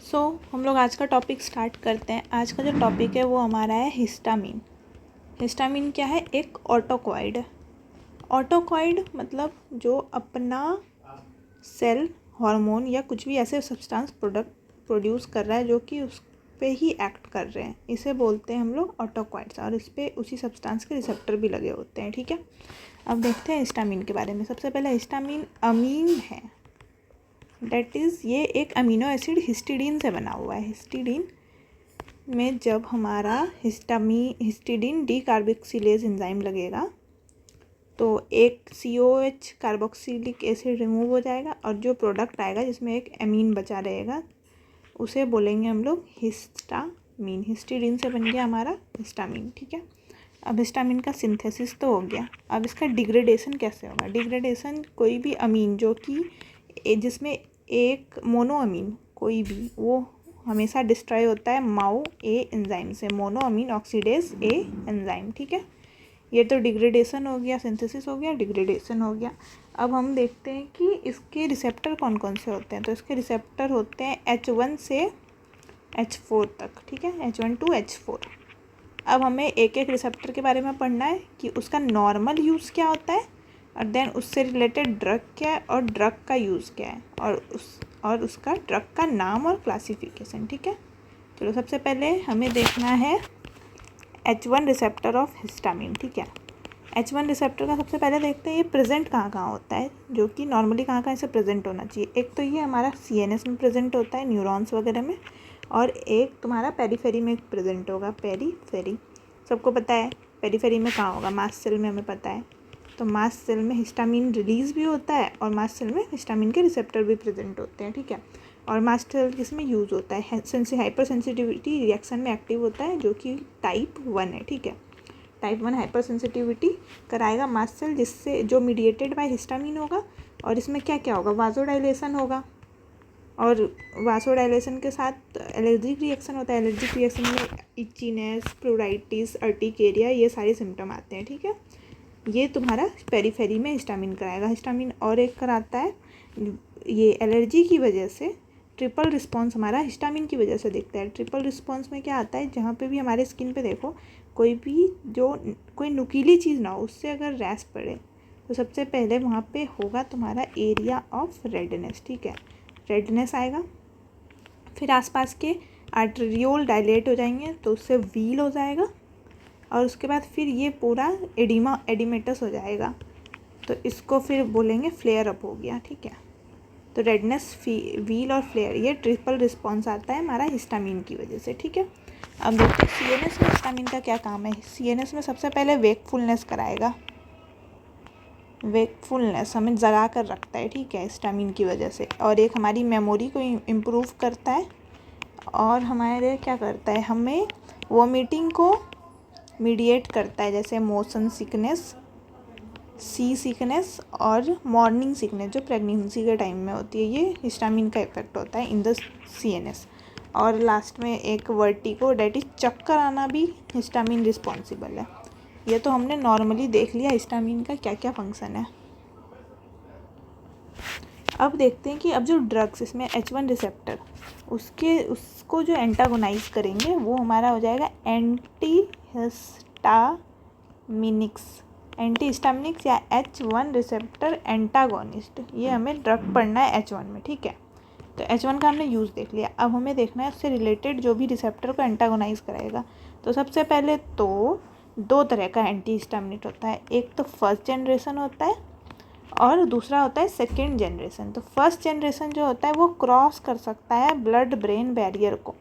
हम लोग आज का टॉपिक स्टार्ट करते हैं। आज का जो टॉपिक है वो हमारा है हिस्टामिन। हिस्टामिन क्या है? एक ऑटोकॉइड है। ऑटोकॉइड मतलब जो अपना सेल हार्मोन या कुछ भी ऐसे सब्सटेंस प्रोड्यूस कर रहा है जो कि उस पे ही एक्ट कर रहे हैं, इसे बोलते हैं हम लोग ऑटोकॉइड्स। और इस पे उसी सब्सटेंस के रिसेप्टर भी लगे होते हैं। ठीक है, अब देखते हैं हिस्टामिन के बारे में। सबसे पहले हिस्टामिन अमीन है, डेट इज़ ये एक अमीनो एसिड हिस्टिडीन से बना हुआ है। हिस्टिडीन में जब हमारा हिस्टिडीन डी कार्बोक्सिलेज एंजाइम लगेगा तो एक COH कार्बोक्सिलिक एसिड रिमूव हो जाएगा और जो प्रोडक्ट आएगा जिसमें एक अमीन बचा रहेगा उसे बोलेंगे हम लोग हिस्टामिन। हिस्टिडीन से बन गया हमारा हिस्टामिन। ठीक है, अब हिस्टामिन का सिंथेसिस तो हो गया, अब इसका डिग्रेडेशन कैसे होगा? डिग्रेडेशन कोई भी अमीन जो कि जिसमें एक मोनोअमीन कोई भी, वो हमेशा डिस्ट्रॉय होता है माओ ए एंजाइम से, मोनोअमीन ऑक्सीडेज ए एंजाइम। ठीक है, ये तो डिग्रेडेशन हो गया, सिंथेसिस हो गया, डिग्रेडेशन हो गया। अब हम देखते हैं कि इसके रिसेप्टर कौन कौन से होते हैं। तो इसके रिसेप्टर होते हैं H1 से H4 तक। ठीक है, H1 to H4। अब हमें एक एक रिसेप्टर के बारे में पढ़ना है कि उसका नॉर्मल यूज़ क्या होता है और देन उससे रिलेटेड ड्रग क्या है और ड्रग का यूज़ क्या है और उसका ड्रग का नाम और क्लासिफिकेशन। ठीक है, चलो सबसे पहले हमें देखना है H1 रिसेप्टर ऑफ हिस्टामिन। ठीक है, H1 रिसेप्टर का सबसे पहले देखते हैं ये प्रेजेंट कहाँ कहाँ होता है, जो कि नॉर्मली कहाँ कहाँ इसे प्रेजेंट होना चाहिए। एक तो ये हमारा CNS में प्रेजेंट होता है, न्यूरॉन्स वगैरह में, और एक तुम्हारा पेरीफेरी में प्रेजेंट होगा। पेरीफेरी सबको पता है, पेरीफेरी में कहाँ होगा? मास्ट सेल में, हमें पता है। तो मास्ट सेल में हिस्टामिन रिलीज़ भी होता है और मास्ट सेल में हिस्टामिन के रिसेप्टर भी प्रेजेंट होते हैं। ठीक है, और मास्ट सेल किसमें यूज़ होता है? हाइपर सेंसिटिविटी रिएक्शन में एक्टिव होता है, जो कि टाइप 1 है। ठीक है, टाइप 1 हाइपर सेंसिटिविटी कराएगा मास्ट सेल, जिससे जो मीडिएटेड बाय हिस्टामिन होगा। और इसमें क्या क्या होगा? वासोडाइलेशन होगा, और वासोडाइलेशन के साथ एलर्जिक रिएक्शन होता है। एलर्जिक रिएक्शन में इचीनेस, प्लूराइटिस, अर्टिकेरिया, ये सारे सिम्टम आते हैं। ठीक है, ये तुम्हारा पेरीफेरी में हिस्टामिन कराएगा। हिस्टामिन और एक कराता है, ये एलर्जी की वजह से ट्रिपल रिस्पॉन्स हमारा हिस्टामिन की वजह से दिखता है। ट्रिपल रिस्पॉन्स में क्या आता है? जहाँ पे भी हमारे स्किन पे देखो कोई नुकीली चीज़ ना हो, उससे अगर रैश पड़े तो सबसे पहले वहाँ पे होगा तुम्हारा एरिया ऑफ रेडनेस। ठीक है, रेडनेस आएगा, फिर आसपास के आर्टेरियोल डायलेट हो जाएंगे तो उससे व्हील हो जाएगा, और उसके बाद फिर ये पूरा एडिमेटस हो जाएगा, तो इसको फिर बोलेंगे फ्लेयर अप हो गया। ठीक है, तो रेडनेस, व्हील और फ्लेयर, ये ट्रिपल रिस्पॉन्स आता है हमारा हिस्टामिन की वजह से। ठीक है, अब देखते हैं CNS में हिस्टामिन का क्या काम है। CNS में सबसे पहले वेकफुलनेस कराएगा। वेकफुलनेस हमें जगा कर रखता है। ठीक है, हिस्टामिन की वजह से। और एक हमारी मेमोरी को इम्प्रूव करता है, और हमारे क्या करता है? हमें वोमिटिंग को मीडिएट करता है, जैसे मोशन सिकनेस, सी सिकनेस और मॉर्निंग सिकनेस जो प्रेगनेंसी के टाइम में होती है, ये हिस्टामिन का इफेक्ट होता है इन द CNS। और लास्ट में एक वर्टिगो, डेट इज चक्कर आना, भी हिस्टामिन रिस्पॉन्सिबल है। ये तो हमने नॉर्मली देख लिया हिस्टामिन का क्या क्या फंक्शन है। अब देखते हैं कि अब जो ड्रग्स इसमें H1 रिसेप्टर उसको जो एंटागोनाइज करेंगे वो हमारा हो जाएगा एंटीहिस्टामिनिक्स या H1 रिसेप्टर एंटागोनिस्ट। ये हमें ड्रग पढ़ना है H1 में। ठीक है, तो H1 का हमने यूज़ देख लिया। अब हमें देखना है उससे रिलेटेड जो भी रिसेप्टर को एंटागोनाइज कराएगा। तो सबसे पहले तो दो तरह का एंटीहिस्टामिनिक होता है, एक तो फर्स्ट जनरेशन होता है और दूसरा होता है सेकेंड जनरेशन। तो फर्स्ट जनरेशन जो होता है वो क्रॉस कर सकता है ब्लड ब्रेन बैरियर को,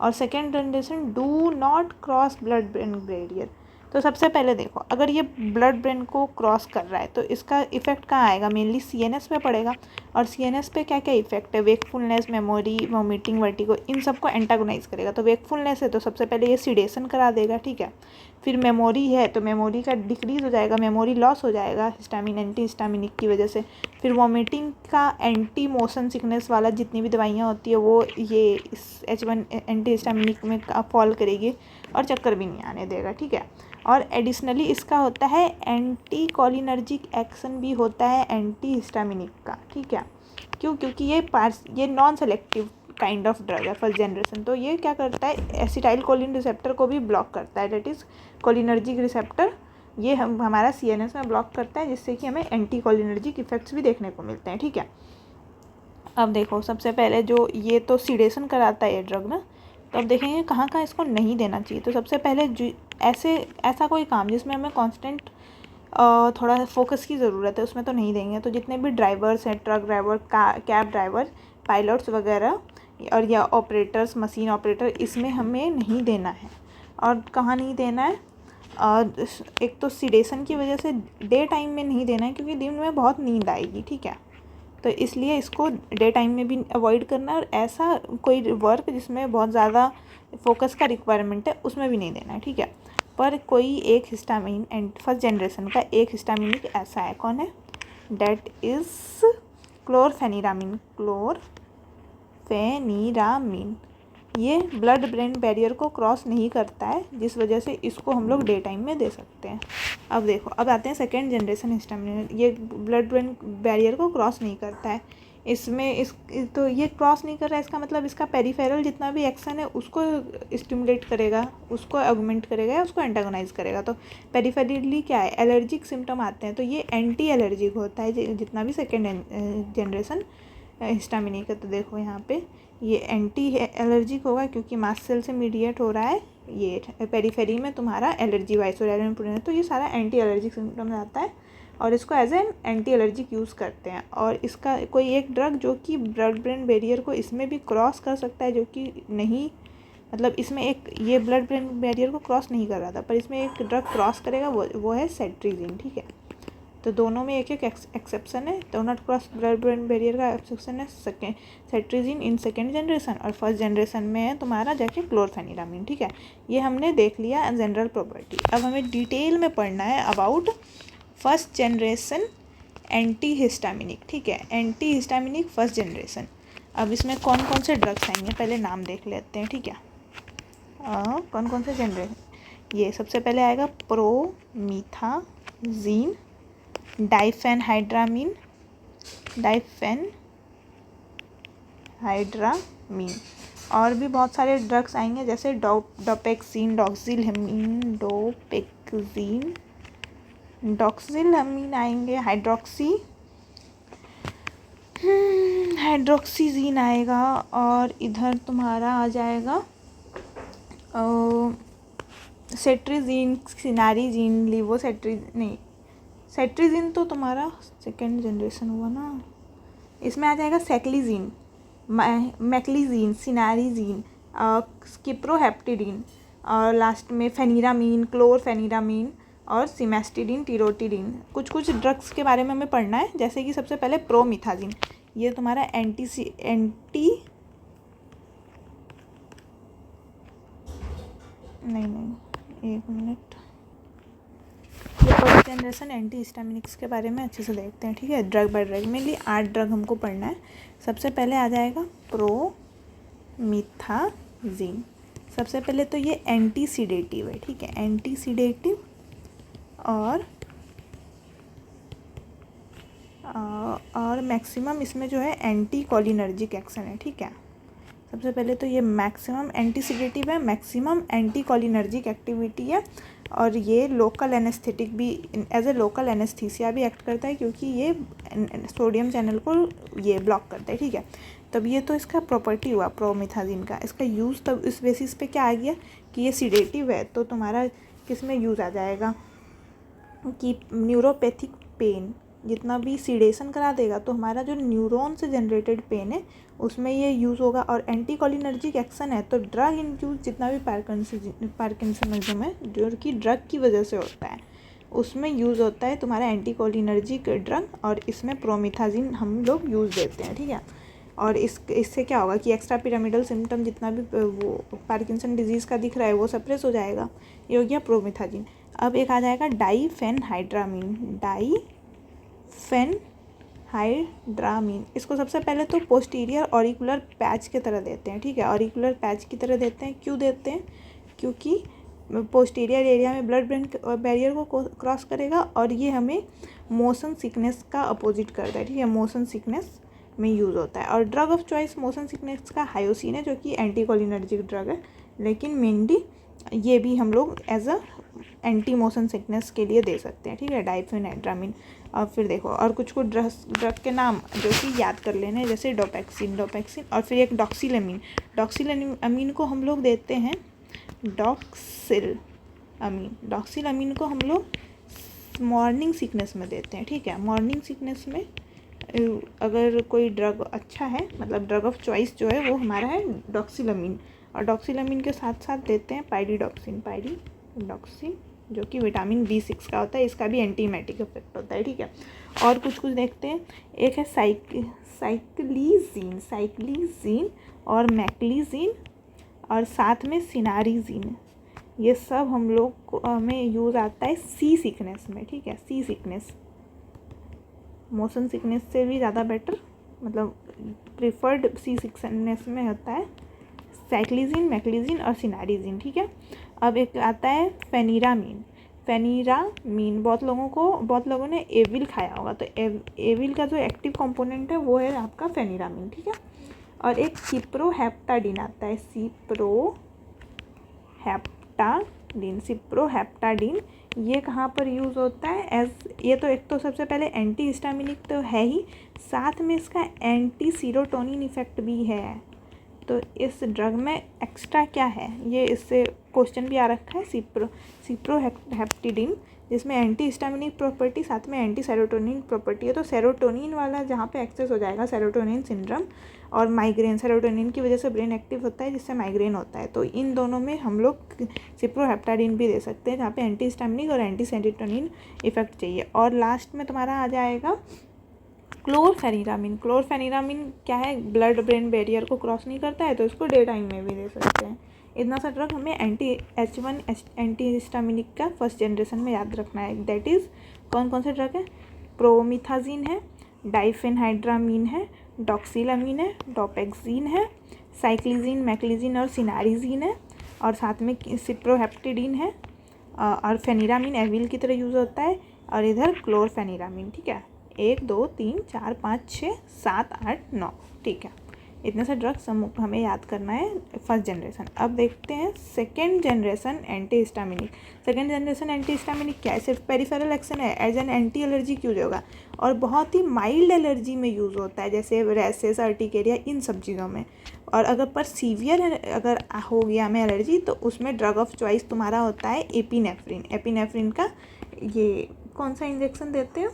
और second generation do not cross blood brain barrier. तो सबसे पहले देखो, अगर ये ब्लड ब्रेन को क्रॉस कर रहा है तो इसका इफेक्ट कहाँ आएगा? मेनली CNS पे पड़ेगा। और CNS पे क्या क्या इफेक्ट है? वेकफुलनेस, मेमोरी, वोमिटिंग, वर्टिगो, इन सबको एंटागोनाइज करेगा। तो वेकफुलनेस है तो सबसे पहले ये सिडेशन करा देगा। ठीक है, फिर मेमोरी है तो मेमोरी का डिक्रीज हो जाएगा, मेमोरी लॉस हो जाएगा हिस्टामिन एंटीहिस्टामिनिक की वजह से। फिर वोमिटिंग का एंटी मोशन सिकनेस वाला जितनी भी दवाइयाँ होती है वो ये इस H1 एंटीहिस्टामिनिक में फॉल करेगी और चक्कर भी नहीं आने देगा। ठीक है, और एडिशनली इसका होता है एंटी कोलिनर्जिक एक्शन भी होता है एंटी हिस्टामिनिक का। ठीक है, क्यों? क्योंकि ये non selective kind of drug है, फर्स्ट जनरेशन। तो ये क्या करता है, एसिटाइल कोलिन रिसेप्टर को भी ब्लॉक करता है, डेट इज़ कोलिनर्जिक रिसेप्टर। ये हमारा CNS में ब्लॉक करता है, जिससे कि हमें एंटी कोलिनर्जिक इफेक्ट्स भी देखने को मिलते हैं, ठीक है। अब देखो, सबसे पहले जो ये तो सीडेशन कराता है ये ड्रग ना, तो अब देखेंगे कहाँ कहाँ इसको नहीं देना चाहिए। तो सबसे पहले ऐसा कोई काम जिसमें हमें कांस्टेंट थोड़ा फोकस की ज़रूरत है, उसमें तो नहीं देंगे। तो जितने भी ड्राइवर्स हैं, truck driver, cab driver, pilots वगैरह और या ऑपरेटर्स, मशीन ऑपरेटर, इसमें हमें नहीं देना है। और कहाँ नहीं देना है, एक तो सीडेशन की वजह से डे टाइम में नहीं देना है, क्योंकि दिन में बहुत नींद आएगी, ठीक है। तो इसलिए इसको डे टाइम में भी अवॉइड करना है, और ऐसा कोई वर्क जिसमें बहुत ज़्यादा फोकस का रिक्वायरमेंट है उसमें भी नहीं देना है, ठीक है। पर कोई एक हिस्टामिन एंड फर्स्ट जनरेशन का एक हिस्टामिनिक ऐसा है, कौन है, डेट इज़ क्लोरफेनिरामिन। क्लोरफेनिरामिन ये ब्लड ब्रेन बैरियर को क्रॉस नहीं करता है, जिस वजह से इसको हम लोग डे टाइम में दे सकते हैं। अब देखो, अब आते हैं सेकेंड जनरेशन हिस्टामिन। ये ब्लड ब्रेन बैरियर को क्रॉस नहीं करता है, इसमें तो ये क्रॉस नहीं कर रहा है, इसका मतलब इसका पेरिफेरल जितना भी एक्शन है उसको स्टिमुलेट करेगा, उसको ऑगमेंट करेगा या उसको एंटागोनाइज करेगा। तो पेरिफेरली क्या है, एलर्जिक सिम्टम आते हैं, तो ये एंटी एलर्जिक होता है जितना भी सेकेंड जनरेशन हिस्टामिनिक है। तो देखो यहाँ पे ये एंटी एलर्जिक होगा, क्योंकि मास्ट सेल से मीडिएट हो रहा है, ये पेरीफेरी में तुम्हारा एलर्जी वाइसोरेलिन प्रोटीन है, तो ये सारा एंटी एलर्जिक सिम्टम्स आता है, और इसको as an anti allergic use करते हैं। और इसका कोई एक ड्रग जो कि ब्लड ब्रेन बैरियर को इसमें भी क्रॉस कर सकता है, जो कि नहीं, मतलब इसमें एक ये ब्लड ब्रेन बैरियर को क्रॉस नहीं कर रहा था, पर इसमें एक ड्रग क्रॉस करेगा, वो है सेट्रिजिन, ठीक है। तो दोनों में एक एक एक्सेप्शन है, तो not cross blood brain barrier का एक्सेप्शन है सेट्रिजिन इन सेकेंड जनरेशन, और फर्स्ट जनरेशन में है तुम्हारा जाके क्लोरफेनिरामिन, ठीक है। ये हमने देख लिया जनरल प्रॉपर्टी। अब हमें डिटेल में पढ़ना है about first generation anti histaminic, ठीक है, एंटी हिस्टामिनिक फर्स्ट जनरेशन। अब इसमें कौन कौन से ड्रग्स आएंगे पहले नाम देख लेते हैं, ठीक है। कौन कौन से जनरेशन, ये सबसे पहले आएगा प्रोमिथाजीन, डाइफेनहाइड्रामीन, और भी बहुत सारे ड्रग्स आएंगे, जैसे डोपेक्सिन, डॉक्सिलहमीन आएंगे, हाइड्रोक्सीजीन आएगा, और इधर तुम्हारा आ जाएगा सेट्रिजीन, सिनारीजीन, सेट्रिजीन तो तुम्हारा सेकेंड जनरेशन हुआ ना, इसमें आ जाएगा सेक्लिजीन, मैक्लिजीन, सिनारीजीन, स्किप्रोहेप्टिडीन, और लास्ट में फेनिरामीन, क्लोरफेनिरामीन, और सिमेस्टिडीन, टिरोटिडीन। कुछ ड्रग्स के बारे में हमें पढ़ना है, जैसे कि सबसे पहले प्रोमिथाजीन, ये तुम्हारा एक मिनट, ये फर्स्ट जनरेशन एंटी हिस्टामिनिक्स के बारे में अच्छे से देखते हैं, ठीक है। Drug bye drug, mainly 8 drug हमको पढ़ना है। सबसे पहले आ जाएगा प्रोमिथाजीन। सबसे पहले तो ये एंटी सीडेटिव है, ठीक है, एंटी सीडेटिव, और मैक्सिमम इसमें जो है एंटी कोलिनर्जिक एक्शन है, ठीक है। सबसे पहले तो ये मैक्सिमम एंटी सीडेटिव है, मैक्सिमम एंटी कोलिनर्जिक एक्टिविटी है, और ये लोकल एनेस्थेटिक भी, एज ए लोकल एनेस्थीसिया भी एक्ट करता है, क्योंकि ये सोडियम चैनल को ये ब्लॉक करता है, ठीक है। तब ये तो इसका प्रॉपर्टी हुआ प्रोमिथाजीन का। इसका यूज़ तब इस बेसिस पे क्या आ गया कि ये सीडेटिव है, तो तुम्हारा किस में यूज़ आ जाएगा कि न्यूरोपैथिक पेन, जितना भी सीडेशन करा देगा तो हमारा जो न्यूरॉन से जनरेटेड पेन है उसमें ये यूज़ होगा। और एंटी कोलिनर्जिक एक्शन है, तो ड्रग इंड्यूस जितना भी पार्किंसनिज्म है जो कि ड्रग की वजह से होता है, उसमें यूज़ होता है तुम्हारा एंटी कोलिनर्जिक ड्रग, और इसमें प्रोमिथाजीन हम लोग यूज़ देते हैं, ठीक है। और इससे क्या होगा कि एक्स्ट्रा पिरामिडल सिम्टम जितना भी वो पार्किंसन डिजीज़ का दिख रहा है वो सप्रेस हो जाएगा। ये हो गया प्रोमिथाजीन। अब एक आ जाएगा डाइफेनहाइड्रामीन। इसको सबसे पहले तो पोस्टीरियर ऑरिकुलर पैच की तरह देते हैं, ठीक है, ऑरिकुलर पैच की तरह देते हैं। क्यों देते हैं? क्योंकि पोस्टीरियर एरिया में ब्लड ब्रेन बैरियर को क्रॉस करेगा, और ये हमें मोशन सिकनेस का अपोजिट करता है, ठीक है, मोशन सिकनेस में यूज़ होता है। और drug of choice motion sickness का हायोसिन है, जो कि एंटीकोलिनर्जिक ड्रग है, लेकिन मेनली ये भी हम लोग as a anti motion sickness के लिए दे सकते हैं, ठीक है, डाइफेनेड्रामिन। और फिर देखो और कुछ ड्रग के नाम जो कि याद कर लेने हैं, जैसे डोपैक्सिन और फिर एक डॉक्सिलअमीन। डॉक्सिलअमीन को हम लोग देते हैं डॉक्सिलअमीन को हम लोग मॉर्निंग सिकनेस में देते हैं, ठीक है। मॉर्निंग सिकनेस में अगर कोई ड्रग अच्छा है, मतलब ड्रग ऑफ चॉइस जो है वो हमारा है डॉक्सिलअमीन। और डॉक्सिलअमीन के साथ साथ देते हैं पाइरिडॉक्सिन, जो कि विटामिन B6 का होता है, इसका भी एंटीमेटिक इफेक्ट होता है, ठीक है। और कुछ देखते हैं, एक है साइक्लिजीन और मैक्लिजीन और साथ में सिनारिजीन। ये सब हम लोग को हमें यूज़ आता है सी सिकनेस में, ठीक है। सी सिकनेस मोशन सिकनेस से भी ज़्यादा बेटर, मतलब प्रिफर्ड सी सिकनेस में होता है साइक्लिजीन, मैक्लिजीन और सिनारिजीन, ठीक है। अब एक आता है फेनिरामीन। बहुत लोगों ने एविल खाया होगा, तो एविल का जो एक्टिव कंपोनेंट है वो है आपका फेनिरामीन, ठीक है। और एक सिप्रोहेप्टाडीन आता है, सिप्रोहेप्टाडीन। ये कहाँ पर यूज़ होता है ये तो एक तो सबसे पहले एंटी हिस्टामिनिक तो है ही, साथ में इसका एंटी सीरोटोनिन इफेक्ट भी है। तो इस ड्रग में एक्स्ट्रा क्या है, ये इससे क्वेश्चन भी आ रखा है, सिप्रोहेप्टाडीन, जिसमें एंटी हिस्टामिनिक प्रॉपर्टी साथ में एंटी सेरोटोनिन प्रॉपर्टी है। तो सेरोटोनिन वाला जहाँ पे एक्सेस हो जाएगा, सेरोटोनिन सिंड्रोम और माइग्रेन, सेरोटोनिन की वजह से ब्रेन एक्टिव होता है जिससे माइग्रेन होता है, तो इन दोनों में हम लोग सिप्रोहेप्टाडीन भी दे सकते हैं, जहाँ पे एंटी हिस्टामिनिक और एंटी सेरोटोनिन इफेक्ट चाहिए। और लास्ट में तुम्हारा आ जाएगा क्लोरफेनिरामिन क्या है, ब्लड ब्रेन बैरियर को क्रॉस नहीं करता है, तो इसको डे टाइम में भी दे सकते हैं। इतना सा ड्रग हमें H1 एंटी हिस्टामिनिक का फर्स्ट जनरेशन में याद रखना है। दैट इज़ कौन से ड्रग है, प्रोमिथाजिन है, डाइफेनहाइड्रामीन है, डॉक्सिलअमीन है, डोपैक्सिन है, साइक्लिजीन, मैक्लिजीन और सिनारिजीन है, और साथ में सिप्रोहेप्टाडीन है, और फेनिरामिन एविल की तरह यूज़ होता है, और इधर क्लोरफेनिरामिन, ठीक है। 1 2 3 4 5 6 7 8 9, ठीक है। इतने से ड्रग्स हमें याद करना है फर्स्ट जनरेशन। अब देखते हैं second generation anti histaminic. Second generation anti histaminic क्या है, सिर्फ पेरिफेरल एक्शन है, as an anti allergy use होगा, और बहुत ही माइल्ड एलर्जी में यूज़ होता है, जैसे रैसेस, अर्टिकेरिया, इन सब चीज़ों में। और अगर पर सीवियर अगर हो गया हमें एलर्जी, तो उसमें ड्रग ऑफ चॉइस तुम्हारा होता है एपिनेफ्रिन का ये कौन सा इंजेक्शन देते हो,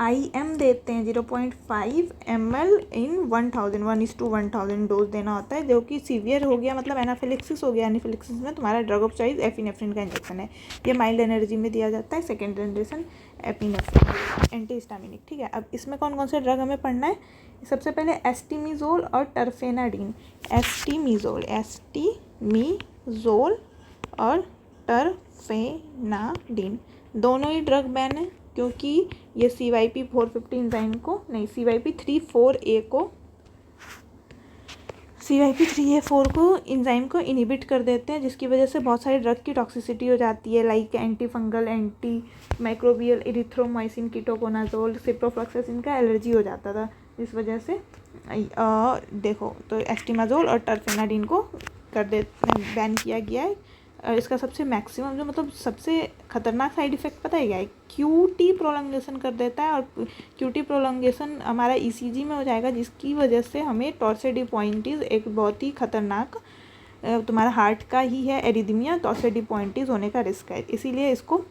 IM देते हैं 0.5 ml इन 1:1000 डोज देना होता है, जो कि सीवियर हो गया, मतलब एनाफिलिक्सिस हो गया। एनाफिलिक्सिस में तुम्हारा ड्रग ऑफ चॉइस एपिनेफ्रिन का इंजेक्शन है, ये माइल्ड एनर्जी में दिया जाता है, second generation epinephrine anti histaminic, ठीक है। अब इसमें कौन से ड्रग हमें पढ़ना है, सबसे पहले एस्टिमिजोल और टर्फेनाडीन। एस्टिमिजोल और टर्फेनाडीन दोनों ही ड्रग बैन है, क्योंकि ये CYP450 इंजाइम को नहीं, CYP3A4 को इंजाइम को इनहिबिट कर देते हैं, जिसकी वजह से बहुत सारे ड्रग की टॉक्सिसिटी हो जाती है, like anti fungal, anti microbial, erythromycin, ketoconazole, ciprofloxacin का एलर्जी हो जाता था, इस वजह से देखो तो एस्टिमाजोल और टर्फेनाडीन को बैन किया गया है। इसका सबसे मैक्सिमम जो मतलब सबसे खतरनाक साइड इफ़ेक्ट पता है क्या है, QT प्रोलॉन्गेशन कर देता है, और QT प्रोलॉन्गेशन हमारा ECG में हो जाएगा, जिसकी वजह से हमें टॉर्सिडोपाइंटिस, एक बहुत ही खतरनाक तुम्हारा हार्ट का ही है एरिथमिया, टॉर्सिडोपाइंटिस होने का रिस्क है, इसीलिए इसको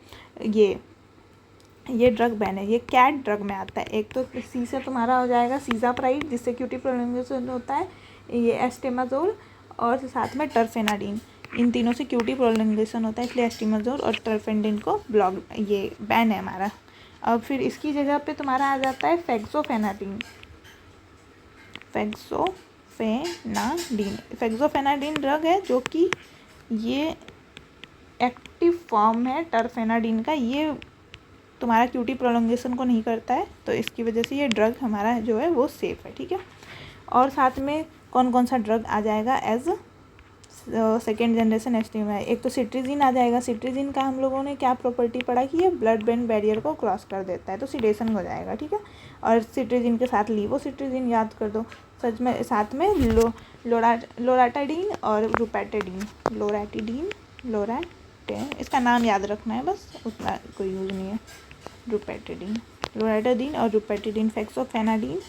ये ड्रग बैन है। ये कैट ड्रग में आता है, एक तो सी से तुम्हारा हो जाएगा सीजाप्राइड, जिससे QT प्रोलॉन्गेशन होता है, ये एस्टेमाजोल और साथ में टर्फेनाडीन, इन तीनों से QT प्रोलॉन्गेशन होता है, इसलिए एस्टिमाजोल और टर्फेनाडीन को ये बैन है हमारा। अब फिर इसकी जगह पे तुम्हारा आ जाता है फेक्सोफेनाडीन ड्रग है, जो कि ये एक्टिव फॉर्म है टर्फेनाडीन का, ये तुम्हारा QT प्रोलॉन्गेशन को नहीं करता है, तो इसकी वजह से ये ड्रग हमारा जो है वो सेफ़ है, ठीक है। और साथ में कौन सा ड्रग आ जाएगा एज सेकेंड जनरेशन एस्टीम है। एक तो सिट्रीजिन आ जाएगा। सिट्रीजिन का हम लोगों ने क्या प्रॉपर्टी पढ़ा कि ये ब्लड ब्रेन बैरियर को क्रॉस कर देता है, तो सिडेशन हो जाएगा, ठीक है। और सिट्रीजिन के साथ लीवोसिट्रीजिन याद कर दो। सच में साथ में लोराटाडीन और लोराटिडीन, इसका नाम याद रखना है बस, उतना कोई यूज़ नहीं है। लोराटाडीन और रुपेटिडीन, फेक्सोफेनाडीन,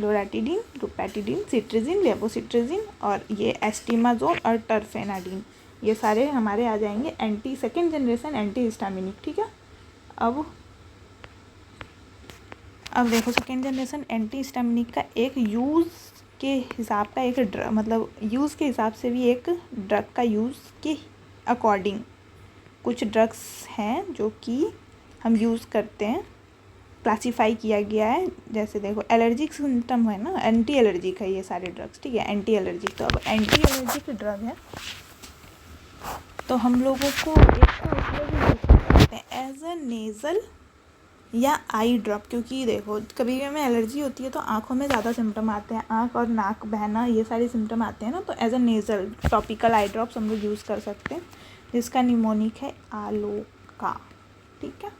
लोराटिडीन, रुपेटिडीन, सिट्रीजिन, लेवोसिट्रीजिन और ये एस्टीमाजोल और टर्फेनाडीन, ये सारे हमारे आ जाएंगे सेकेंड जनरेशन एंटी हिस्टामिनिक, ठीक है। अब देखो सेकेंड जनरेशन एंटी हिस्टामिनिक का एक यूज़ के हिसाब का एक ड्रग, मतलब यूज़ के हिसाब से भी एक ड्रग का यूज़ के अकॉर्डिंग कुछ ड्रग्स हैं जो कि हम यूज़ करते हैं, क्लासीफाई किया गया है। जैसे देखो एलर्जिक सिम्टम है ना, एंटी एलर्जिक है ये सारे ड्रग्स, ठीक है, एंटी एलर्जिक। तो अब एंटी एलर्जिक ड्रग है तो हम लोगों को एक तो उसमें भी यूज़ कर सकते हैं एज अ नेज़ल या आई ड्रॉप, क्योंकि देखो कभी भी हमें एलर्जी होती है तो आँखों में ज़्यादा सिम्टम आते हैं, आँख और नाक बहना, ये सारे सिम्टम आते हैं ना, तो as a nasal topical eye drops हम लोग यूज़ कर सकते हैं, जिसका निमोनिक है आलोका, ठीक है।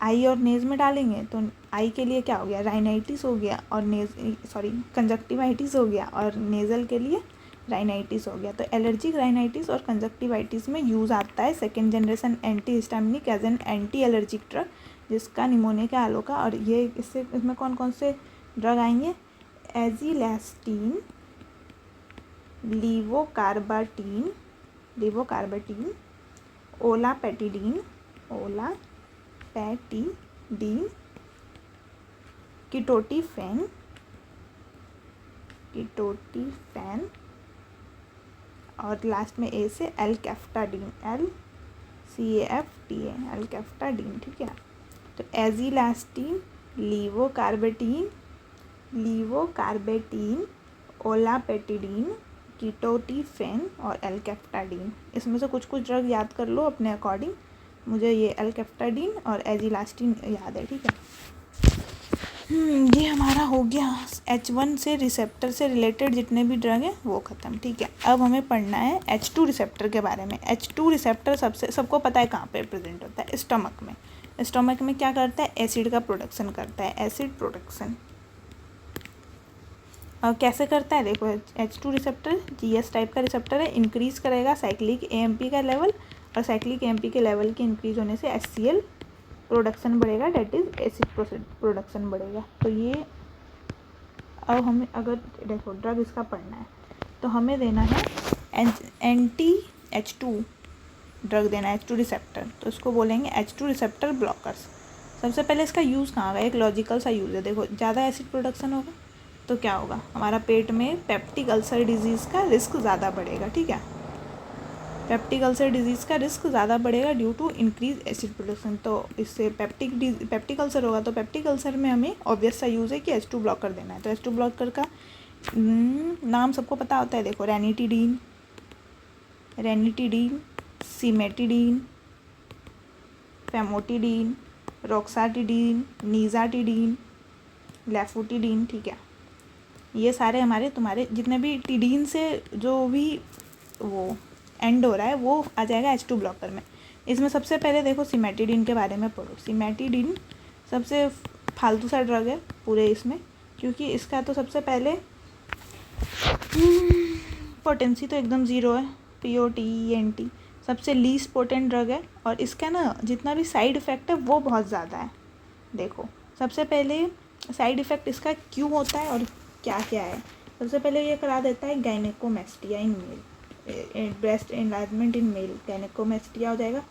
आई और नेज़ में डालेंगे तो आई के लिए क्या हो गया, राइनाइटिस हो गया, और कंजक्टिवाइटिस हो गया, और नेज़ल के लिए राइनाइटिस हो गया। तो एलर्जिक राइनाइटिस और कंजक्टिवाइटिस में यूज़ आता है second generation anti histaminic as an anti allergic drug, जिसका निमोनिक है आलोका। और ये इसमें कौन कौन से ड्रग आएंगे, एजिलैस्टीन, लीवोकार्बाटीन, ओलापेटिडीन, कीटोटिफेन, और लास्ट में ए से एलकेफ्टाडीन, एलकेफ्टाडीन, ठीक है। तो एजिलैस्टीन, लीवोकार्बेटीन, ओलापेटिडीन, कीटोटिफेन और एलकेफ्टाडीन, इसमें से कुछ कुछ ड्रग याद कर लो अपने अकॉर्डिंग। मुझे ये एलकेफ्टाडीन और एजिलास्टीन याद है, ठीक है। ये हमारा हो गया H1 से रिसेप्टर से रिलेटेड जितने भी ड्रग हैं वो ख़त्म, ठीक है। अब हमें पढ़ना है H2 रिसेप्टर के बारे में। H2 रिसेप्टर सबको पता है कहाँ पे प्रेजेंट होता है, स्टमक में। स्टमक में क्या करता है, एसिड का प्रोडक्शन करता है, एसिड प्रोडक्शन। और कैसे करता है, देखो H2 रिसेप्टर GS टाइप का रिसेप्टर है, इंक्रीज़ करेगा साइक्लिक AMP का लेवल, और साइक्लिक AMP के लेवल के इंक्रीज होने से HCl प्रोडक्शन बढ़ेगा, डेट इज़ एसिड प्रोडक्शन बढ़ेगा। तो ये अब हमें अगर देखो ड्रग इसका पढ़ना है तो हमें देना है एंटी H2 ड्रग देना है, H2 रिसेप्टर, तो इसको बोलेंगे H2 रिसेप्टर ब्लॉकर्स। सबसे पहले इसका यूज़ कहाँ होगा, एक लॉजिकल सा यूज़ है। देखो ज़्यादा एसिड प्रोडक्शन होगा तो क्या होगा, हमारा पेट में पेप्टिक अल्सर डिजीज़ का रिस्क ज़्यादा बढ़ेगा, ठीक है। पेप्टिक अल्सर डिजीज़ का रिस्क ज़्यादा बढ़ेगा due to increase acid production. तो इससे पेप्टिक अल्सर होगा, तो पेप्टिक अल्सर में हमें ऑब्वियस सा यूज़ है कि H2 ब्लॉकर देना है। तो H2 ब्लॉकर का नाम सबको पता होता है, देखो रेनिटिडीन, सिमेटिडीन, फेमोटिडीन, रॉक्साटिडीन, नीजाटिडीन, लेफुटिडीन, ठीक है। ये सारे हमारे तुम्हारे जितने भी टिडीन से जो भी वो एंड हो रहा है वो आ जाएगा H2 ब्लॉकर में। इसमें सबसे पहले देखो सिमेटिडीन के बारे में पढ़ो। सिमेटिडीन सबसे फालतू सा ड्रग है पूरे इसमें, क्योंकि इसका तो सबसे पहले पोटेंसी तो एकदम ज़ीरो है, POTENT सबसे लीस्ट पोटेंट ड्रग है, और इसका ना जितना भी साइड इफ़ेक्ट है वो बहुत ज़्यादा है। देखो सबसे पहले साइड इफ़ेक्ट इसका क्यों होता है और क्या क्या है। सबसे पहले ये करा देता है gynaecomastia in male, breast enlargement in male, gynaecomastia हो जाएगा,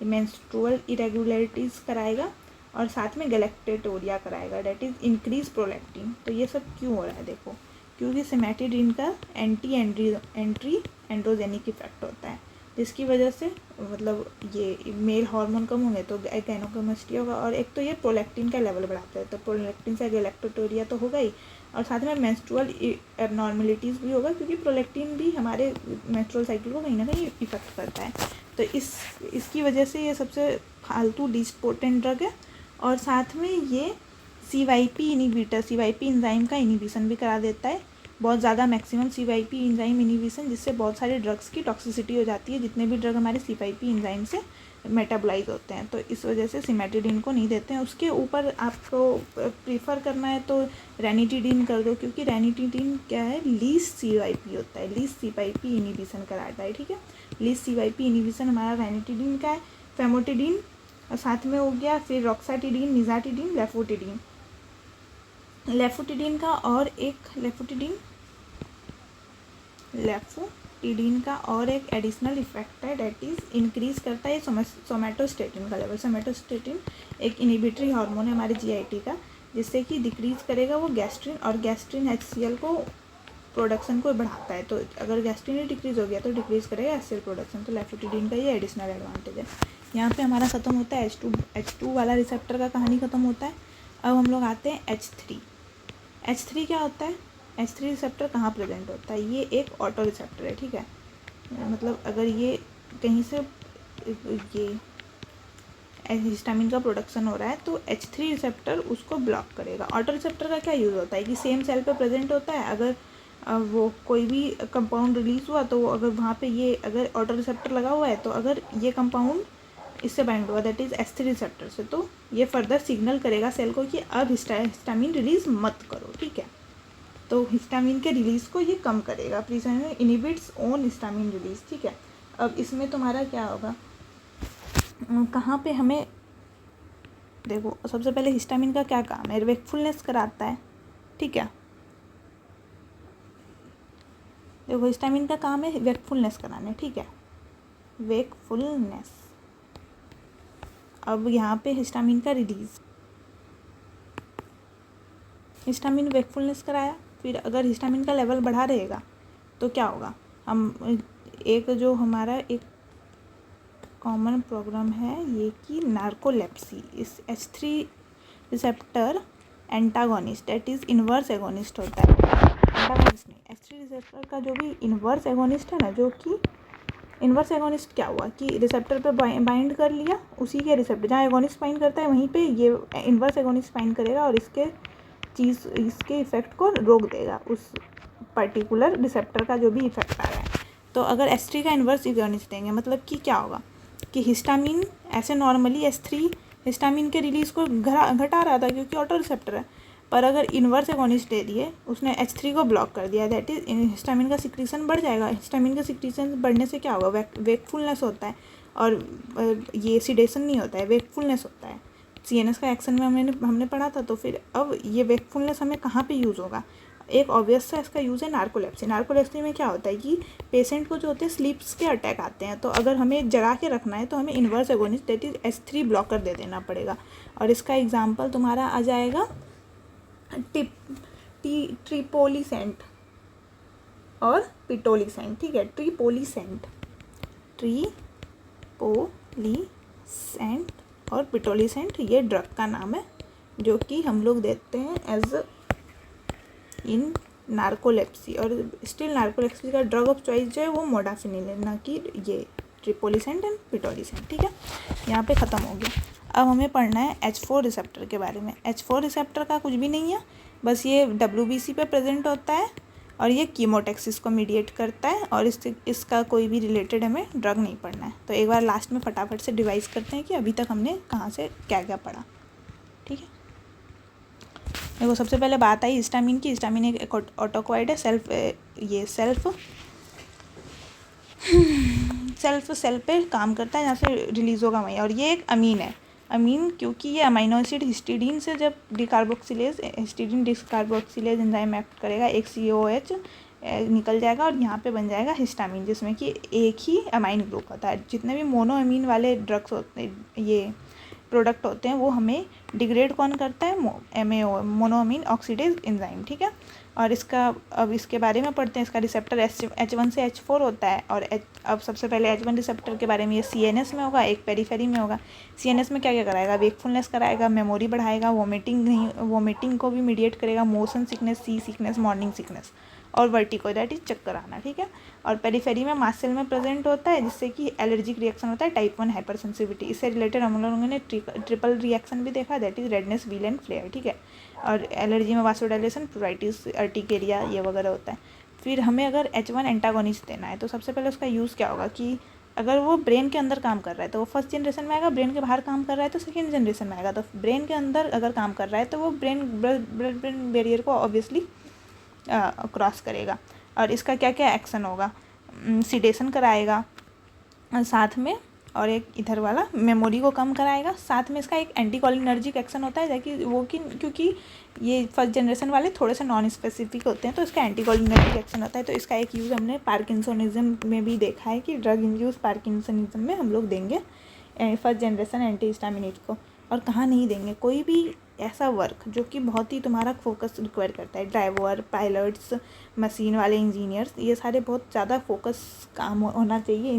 मेंस्ट्रुअल इरेगुलरिटीज़ कराएगा, और साथ में गैलेक्टेटोरिया कराएगा, डेट इज़ इंक्रीज प्रोलैक्टिन। तो ये सब क्यों हो रहा है, देखो क्योंकि सिमेटिडीन का एंटी एंड्रोजेनिक इफेक्ट होता है, जिसकी वजह से मतलब ये मेल हार्मोन कम होंगे तो गायनेकोमेस्टिया होगा, और एक तो ये प्रोलैक्टिन का लेवल बढ़ाता है, तो प्रोलैक्टिन से गैलेक्टेटोरिया तो होगा ही, और साथ में मेंस्ट्रुअल एबनॉर्मलिटीज़ भी होगा, क्योंकि प्रोलैक्टिन भी हमारे मेंस्ट्रुअल साइकिल को कहीं ना कहीं इफेक्ट करता है। तो इसकी वजह से ये सबसे फालतू लीस्ट पोटेंट ड्रग है। और साथ में ये CYP इनहिबिटर, CYP एंजाइम का इनहिबिशन भी करा देता है, बहुत ज़्यादा मैक्सिमम CYP एंजाइम इनहिबिशन, जिससे बहुत सारे ड्रग्स की टॉक्सिसिटी हो जाती है, जितने भी ड्रग हमारे CYP एंजाइम से मेटाबोलाइज होते हैं। तो इस वजह से सिमेटिडिन को नहीं देते हैं। उसके ऊपर आपको प्रीफर करना है तो रेनिटिडिन कर दो, क्योंकि रेनिटिडिन क्या है, लीस्ट CYP होता है, लीस्ट CYP इनहिबिशन कराता है। ठीक है, लीस्ट CYP इनहिबिशन हमारा रेनिटिडिन का है। फेमोटिडिन और साथ में हो गया फिर रॉक्साटिडिन, निजाटिडिन, लेफोटिडिन। लेफोटिडिन का और एक लेफोटिडिन का और एक एडिशनल इफेक्ट है, डेट इज़ इंक्रीज करता है सोमेटोस्टेटिन का लेवल। सोमेटोस्टेटिन एक इनहिबिटरी हार्मोन है हमारे GIT का, जिससे कि डिक्रीज करेगा वो गैस्ट्रिन, और गैस्ट्रिन HCl को प्रोडक्शन को बढ़ाता है। तो अगर गैस्ट्रिन डिक्रीज हो गया तो डिक्रीज करेगा HCl प्रोडक्शन। तो लेफोटिडिन का ये एडिशनल एडवांटेज है। यहाँ पे हमारा ख़त्म होता है H2 वाला रिसेप्टर का कहानी ख़त्म होता है। अब हम लोग आते हैं H3 क्या होता है? H3 रिसेप्टर कहाँ प्रेजेंट होता है? ये एक ऑटो रिसेप्टर है। ठीक है, मतलब अगर ये कहीं से ये हिस्टामिन का प्रोडक्शन हो रहा है तो H3 रिसेप्टर उसको ब्लॉक करेगा। ऑटो रिसेप्टर का क्या यूज़ होता है कि सेम सेल पे प्रेजेंट होता है, अगर वो कोई भी कंपाउंड रिलीज हुआ तो अगर वहाँ पे ये अगर ऑटो रिसेप्टर लगा हुआ है तो अगर ये कंपाउंड इससे बाइंड हुआ, दैट इज़ H3 रिसेप्टर से, तो ये फर्दर सिग्नल करेगा सेल को कि अब हिस्टामिन रिलीज मत करो। ठीक है, तो हिस्टामिन के रिलीज़ को ये कम करेगा। Prisoner inhibits own histamine release. ठीक है, अब इसमें तुम्हारा क्या होगा, कहाँ पे हमें देखो, सबसे पहले हिस्टामिन का क्या काम है, वेकफुलनेस कराता है। ठीक है, देखो हिस्टामिन का काम है वेकफुलनेस कराने। ठीक है, वेकफुलनेस। अब यहाँ पे हिस्टामिन का रिलीज, हिस्टामिन वेकफुलनेस कराया, फिर अगर हिस्टामिन का लेवल बढ़ा रहेगा तो क्या होगा, हम एक जो हमारा एक कॉमन प्रोग्राम है ये कि नार्कोलेप्सी, इस H3 receptor antagonist, that is inverse agonist होता है। एंटागोनिस्ट नहीं, H3 रिसेप्टर का जो भी इन्वर्स एगोनिस्ट है ना, जो कि इन्वर्स एगोनिस्ट क्या हुआ कि रिसेप्टर पे बाइंड कर लिया, उसी के रिसेप्टर जहाँ एगोनिस्ट बाइंड करता है वहीं पे ये इन्वर्स एगोनिस्ट बाइंड करेगा और इसके इफेक्ट को रोक देगा, उस पर्टिकुलर रिसेप्टर का जो भी इफेक्ट आ रहा है। तो अगर H3 का इन्वर्स एगोनिस्ट देंगे, मतलब कि क्या होगा कि हिस्टामिन ऐसे नॉर्मली H3 हिस्टामिन के रिलीज़ को घटा रहा था क्योंकि ऑटो रिसेप्टर है, पर अगर इन्वर्स एगोनिस्ट दे दिए, उसने H3 को ब्लॉक कर दिया, दैट इज़ हिस्टामिन का सिक्रीशन बढ़ जाएगा। हिस्टामिन का सिक्रीशन बढ़ने से क्या होगा, वेकफुलनेस होता है, और ये सिडेशन नहीं होता है, वेकफुलनेस होता है। CNS का एक्शन में हमने पढ़ा था। तो फिर अब ये वेकफुलनेस हमें कहाँ पे यूज़ होगा, एक ऑब्वियस सा इसका यूज़ है नार्कोलेप्सी। नार्कोलेप्सी में क्या होता है कि पेशेंट को जो होते हैं स्लीप्स के अटैक आते हैं, तो अगर हमें जगा के रखना है तो हमें inverse agonist that is H3 blocker दे देना पड़ेगा। और इसका एग्जांपल तुम्हारा आ जाएगा ट्रिपोलिसेंट और पिटोलिसेंट। ठीक है, ट्रिपोलिसेंट और पिटोलिसेंट ये ड्रग का नाम है जो कि हम लोग देते हैं एज इन नार्कोलेप्सी। और स्टिल नार्कोलेप्सी का ड्रग ऑफ चॉइस जो है वो मोडाफिनिल है, ना कि ये ट्रिपोलिसेंट एंड पिटोलिसेंट। ठीक है, यहाँ पे ख़त्म हो गया। अब हमें पढ़ना है H4 रिसेप्टर के बारे में। H4 रिसेप्टर का कुछ भी नहीं है, बस ये WBC पे प्रेजेंट होता है और ये कीमोटैक्सिस को मीडिएट करता है, और इसका कोई भी रिलेटेड हमें ड्रग नहीं पढ़ना है। तो एक बार लास्ट में फटाफट से डिवाइस करते हैं कि अभी तक हमने कहाँ से क्या क्या पढ़ा। ठीक है, देखो सबसे पहले बात आई हिस्टामिन की। हिस्टामिन एक ऑटोकॉइड है, सेल्फ सेल पे काम करता है, जहाँ से रिलीज़ होगा वहीं। और ये एक अमीन है, अमीन क्योंकि ये अमीनो एसिड हिस्टीडीन से जब हिस्टीडीन डिकार्बोक्सिलेज एंजाइम एक्ट करेगा, एक COH निकल जाएगा और यहाँ पे बन जाएगा हिस्टामिन, जिसमें कि एक ही अमाइन ग्रुप होता है। जितने भी मोनो अमीन वाले ड्रग्स होते हैं, ये प्रोडक्ट होते हैं, वो हमें डिग्रेड कौन करता है, MAO मोनोअमीन ऑक्सीडेज एंजाइम। ठीक है, और अब इसके बारे में पढ़ते हैं। इसका रिसेप्टर H1 से H4 होता है। और अब सबसे पहले H1 रिसेप्टर के बारे में, ये CNS में होगा, एक पेरीफेरी में होगा। CNS में क्या क्या कराएगा, वेकफुलनेस कराएगा, मेमोरी बढ़ाएगा, वोमिटिंग को भी मीडिएट करेगा, मोशन सिकनेस, सी सिकनेस, मॉर्निंग सिकनेस, और वर्टिको दैट इज चक्कर आना। ठीक है, और पेरीफेरी में मास्ट सेल में प्रेजेंट होता है, जिससे कि एलर्जिक रिएक्शन होता है, टाइप 1 हाइपर सेंसिटिविटी। इससे रिलेटेड हम लोगों ने ट्रिपल रिएक्शन भी देखा, that is redness, wheal and flare, ठीक है। और एलर्जी में वासोडाइलेशन, प्रूराइटिस, अर्टिकेरिया ये वगैरह होता है। फिर हमें अगर H1 एंटागोनिस्ट देना है तो सबसे पहले उसका यूज़ क्या होगा कि अगर वो ब्रेन के अंदर काम कर रहा है तो वो फर्स्ट जनरेशन में आएगा, ब्रेन के बाहर काम कर रहा है तो सेकेंड जनरेशन में आएगा। तो ब्रेन के अंदर अगर काम कर रहा है तो वो ब्लड ब्रेन बैरियर को ऑब्वियसली क्रॉस करेगा। और इसका क्या क्या एक्शन होगा, सीडेशन कराएगा साथ में, और एक इधर वाला मेमोरी को कम कराएगा। साथ में इसका एक एंटीकोलिनर्जिक एक्शन होता है, जबकि वो कि क्योंकि ये फर्स्ट जनरेशन वाले थोड़े से नॉन स्पेसिफिक होते हैं तो इसका एंटीकोलिनर्जिक एक्शन होता है। तो इसका एक यूज़ हमने पार्किंसोनिज्म में भी देखा है कि ड्रग इंड्यूस पार्किंसोनिज्म में हम लोग देंगे फर्स्ट जनरेशन एंटी हिस्टामिनिक को। और कहाँ नहीं देंगे, कोई भी ऐसा वर्क जो कि बहुत ही तुम्हारा फोकस रिक्वायर करता है, ड्राइवर, पायलट्स, मशीन वाले इंजीनियर्स, ये सारे बहुत ज़्यादा फोकस काम होना चाहिए।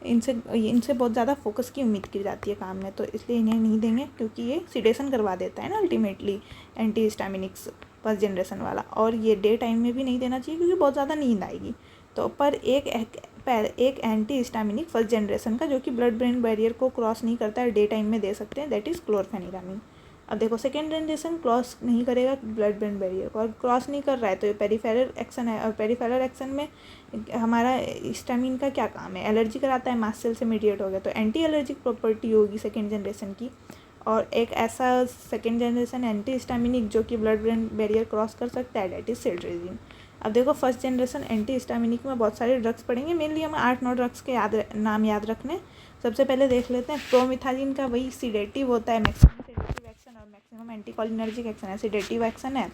इनसे बहुत ज़्यादा फोकस की उम्मीद की जाती है काम में, तो इसलिए इन्हें नहीं देंगे क्योंकि ये सीडेशन करवा देता है ना ultimately anti histaminics first generation वाला। और ये डे टाइम में भी नहीं देना चाहिए क्योंकि बहुत ज़्यादा नींद आएगी। तो पर एक एंटी हिस्टामिनिक फर्स्ट जनरेशन का जो कि ब्लड ब्रेन बैरियर को क्रॉस नहीं करता है, डे टाइम में दे सकते हैं, दैट इज़ क्लोरफेनिरामिन। अब देखो सेकेंड जनरेशन क्रॉस नहीं करेगा ब्लड ब्रेन बैरियर को, और क्रॉस नहीं कर रहा है तो ये पेरिफेरल एक्शन है। और पेरिफेरल एक्शन में हमारा हिस्टामिन का क्या काम है, एलर्जी कराता है, मास्ट सेल से मीडिएट हो गया, तो एंटी एलर्जिक प्रॉपर्टी होगी सेकेंड जनरेशन की। और एक ऐसा सेकेंड जनरेशन एंटी हिस्टामिनिक जो कि ब्लड ब्रेन बैरियर क्रॉस कर सकता है, दैट इज सिट्राजिन। अब देखो फर्स्ट जनरेशन एंटी हिस्टामिनिक में बहुत सारे ड्रग्स पढ़ेंगे, मेनली हमें 8-9 ड्रग्स के नाम याद रखने। सबसे पहले देख लेते हैं प्रोमिथाजिन का, वही सीडेटिव होता है, मैक्सिमम सीडेटिव एक्शन और मैक्सिमम एंटीकोलिनर्जिक एक्शन है, सीडेटिव एक्शन है।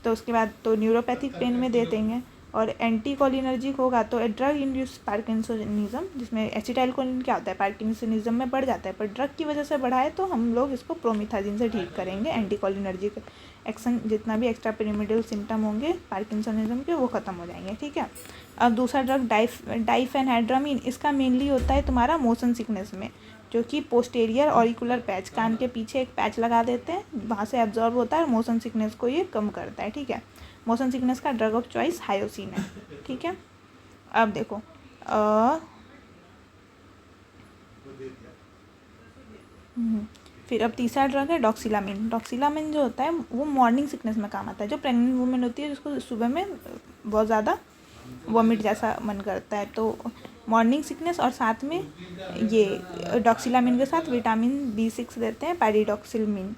तो उसके बाद तो न्यूरोपैथिक पेन में दे देंगे। और एंटीकोलिनर्जिक होगा तो ड्रग इंड्यूस पार्किंसोनिज्म, जिसमें एसिटाइलकोलिन क्या होता है पार्किंसोनिज्म में बढ़ जाता है, पर ड्रग की वजह से बढ़ा है तो हम लोग इसको प्रोमिथाजिन से ठीक करेंगे। एंटीकोलिनर्जिक एक्शन जितना भी एक्स्ट्रा पिरामिडल सिम्टम होंगे पार्किंसोनिज्म के वो ख़त्म हो जाएंगे, ठीक है। अब दूसरा ड्रग डाइफेनहाइड्रामिन, इसका मेनली होता है तुम्हारा मोशन सिकनेस में, जो कि पोस्टेरियर ऑरिकुलर पैच, कान के पीछे एक पैच लगा देते हैं, वहाँ से एब्जॉर्ब होता है और मोशन सिकनेस को ये कम करता है, ठीक है। मोशन सिकनेस का ड्रग ऑफ चॉइस हायोसिन है, ठीक है। अब देखो फिर अब तीसरा ड्रग है डॉक्सिलामिन। डॉक्सिलामिन जो होता है वो मॉर्निंग सिकनेस में काम आता है, जो प्रेग्नेंट वुमेन होती है जिसको सुबह में बहुत ज़्यादा वॉमिट जैसा मन करता है, तो मॉर्निंग सिकनेस। और साथ में ये डॉक्सिलामिन के साथ विटामिन B6 देते हैं, पैरिडॉक्सिलमिन,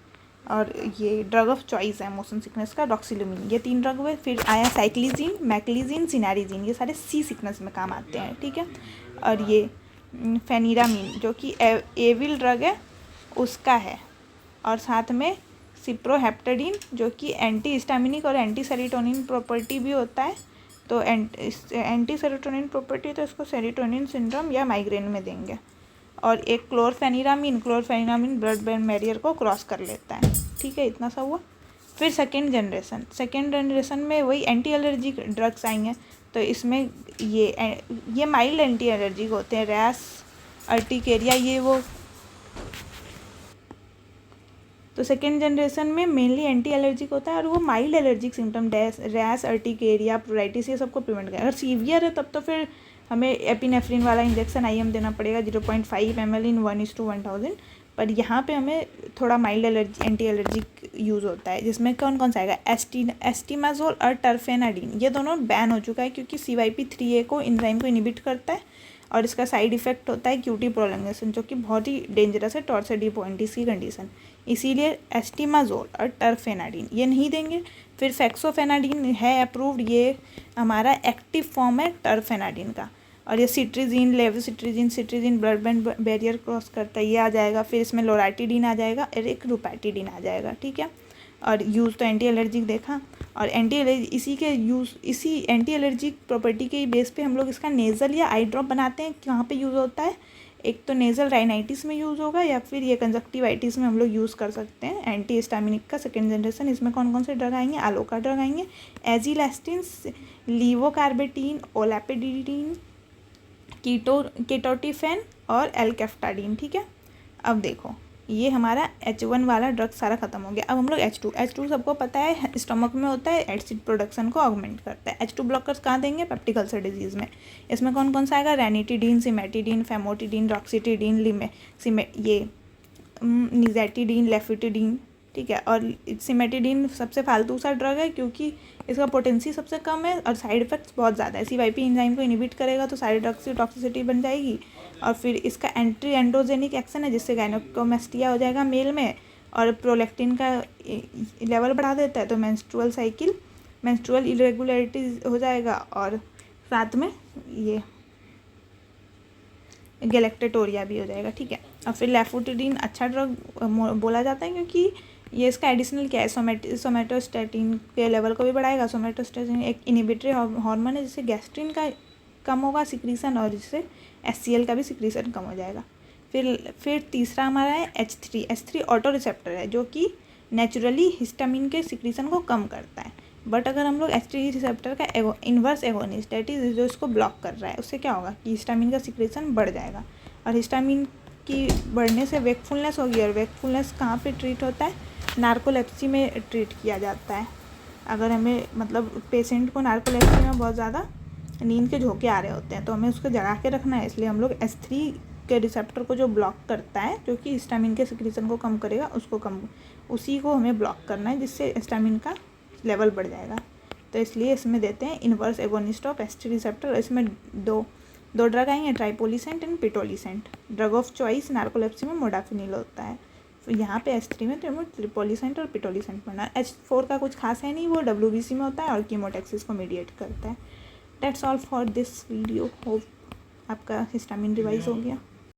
और ये ड्रग ऑफ चॉइस है मोशन सिकनेस का डॉक्सिलामिन। ये 3 ड्रग हुए। फिर आया साइक्लिजिन, मैक्लिजिन, सिनारिजिन, ये सारे सी सिकनेस में काम आते हैं, ठीक है। और ये फेनिरामिन जो कि एविल ड्रग है उसका है, और साथ में सिप्रोहेप्टेडिन जो कि एंटी हिस्टामिनिक और एंटी सेरोटोनिन प्रॉपर्टी भी होता है। तो एंटी सेरोटोनिन प्रॉपर्टी तो इसको सेरोटोनिन सिंड्रोम या माइग्रेन में देंगे। और एक क्लोरफेनिरामिन ब्लड ब्रेन बैरियर को क्रॉस कर लेता है, ठीक है। इतना सा हुआ। फिर सेकेंड जनरेशन में वही एंटी एलर्जिक ड्रग्स आएंगे। तो इसमें ये माइल्ड एंटी एलर्जिक होते हैं, रैश, अर्टिकेरिया, ये वो। तो सेकेंड जनरेशन में मेनली एंटी एलर्जिक होता है और वो mild allergic symptom rash, urticaria, प्रोराइटिस ये सबको प्रिवेंट करेगा। अगर सीवियर है तब तो फिर हमें एपिनेफ्रिन वाला इंजेक्शन IM देना पड़ेगा 0.5 ml इन 1:1000। पर यहाँ पे हमें थोड़ा माइल्ड एंटी एलर्जिक यूज़ होता है, जिसमें कौन कौन सा आएगा, एस्टिमाजोल और टर्फेनाडिन। ये दोनों बैन हो चुका है क्योंकि CYP3A को एंजाइम को इनिबिट करता है, और इसका साइड इफेक्ट होता है QT प्रोलंगेशन, जो कि बहुत ही डेंजरस है, टॉर्सिडोपॉइंटिस की कंडीशन। इसीलिए एस्टिमाजोल और टर्फेनाडिन ये नहीं देंगे। फिर फेक्सोफेनाडिन है अप्रूव्ड, ये हमारा एक्टिव फॉर्म है टर्फेनाडिन का। और ये cetirizine, cetirizine blood brain barrier cross करता है, ये आ जाएगा। फिर इसमें लोराटिडिन आ जाएगा और एक रुपैटिडिन आ जाएगा, ठीक है। और यूज़ तो एंटी एलर्जिक देखा, और इसी एंटी एलर्जिक प्रॉपर्टी के बेस पे हम लोग इसका नेज़ल या आई ड्रॉप बनाते हैं। कहाँ पे यूज़ होता है, एक तो नेज़ल राइनाइटिस में यूज़ होगा, या फिर ये कंजक्टिवाइटिस में हम लोग यूज़ कर सकते हैं एंटी हिस्टामिनिक का सेकेंड जनरेशन। इसमें कौन कौन से ड्रग आएंगे, आलोका ड्रग आएंगे, एजिलेस्टिन, लीवोकार्बेटिन, ओलैपिडिन, कीटोटिफेन और एल्केफ्टाडिन, ठीक है। अब देखो ये हमारा H1 वाला ड्रग सारा खत्म हो गया। अब हम लोग H2 सबको पता है स्टमक में होता है, एसिड प्रोडक्शन को ऑगमेंट करता है। H2 ब्लॉकर्स कहाँ देंगे, पेप्टिक अल्सर डिजीज़ में। इसमें कौन कौन सा आएगा, रेनिटिडीन, सिमेटिडीन, फेमोटिडीन, रॉक्सिटिडीन, ये निज़ेटिडीन, लेफेटिडीन, ठीक है। और सिमेटिडीन सबसे फालतू सा ड्रग है क्योंकि इसका पोटेंसी सबसे कम है और साइड इफ़ेक्ट्स बहुत ज़्यादा है। CYP एंजाइम को इनिबिट करेगा तो साइटोटॉक्सिसिटी बन जाएगी, और फिर इसका एंटी एंड्रोजेनिक एक्शन है जिससे गायनेकोमेस्टिया हो जाएगा मेल में, और प्रोलैक्टिन का लेवल बढ़ा देता है तो मेंस्ट्रुअल इरेगुलरिटीज हो जाएगा, और साथ में ये गैलेक्टेटोरिया भी हो जाएगा, ठीक है। और फिर लेफेटिडीन अच्छा ड्रग बोला जाता है क्योंकि ये इसका एडिशनल क्या है, सोमेटोस्टेटिन के लेवल को भी बढ़ाएगा। सोमेटोस्टेटिन एक इनिबिटरी हार्मोन है जिससे गैस्ट्रिन का कम होगा सिक्रीशन, और जिससे HCl का भी सिक्रीशन कम हो जाएगा। फिर तीसरा हमारा है H3 ऑटो रिसेप्टर है जो कि नेचुरली हिस्टामिन के सिक्रीशन को कम करता है। बट अगर हम लोग H3 रिसेप्टर का इन्वर्स एगोनिस्ट, डेट इज जो इसको ब्लॉक कर रहा है, उससे क्या होगा कि हिस्टामिन का सिक्रीशन बढ़ जाएगा, और हिस्टामिन की बढ़ने से वेकफुलनेस होगी, और वेकफुलनेस कहाँ पे ट्रीट होता है, नार्कोलेप्सी में ट्रीट किया जाता है। अगर हमें मतलब पेशेंट को नार्कोलेप्सी में बहुत ज़्यादा नींद के झोंके आ रहे होते हैं तो हमें उसको जगा के रखना है, इसलिए हम लोग H3 के रिसेप्टर को जो ब्लॉक करता है, जो कि हिस्टामिन के सिक्रीशन को कम करेगा, उसी को हमें ब्लॉक करना है जिससे हिस्टामिन का लेवल बढ़ जाएगा। तो इसलिए इसमें देते हैं inverse agonist of H3 receptor. इसमें दो ड्रग आएंगे, tripolisant and pitolisant. Drug of choice narcolepsy में मोडाफिनिल होता है, तो यहाँ पे H3 में ट्रिपोलिसेंट और पिटोलिसेंट पढ़ना। H4 का कुछ खास है नहीं, वो WBC में होता है और कीमोटैक्सिस को मीडिएट करता है। That's all for this video. Hope आपका हिस्टामिन रिवाइज हो गया।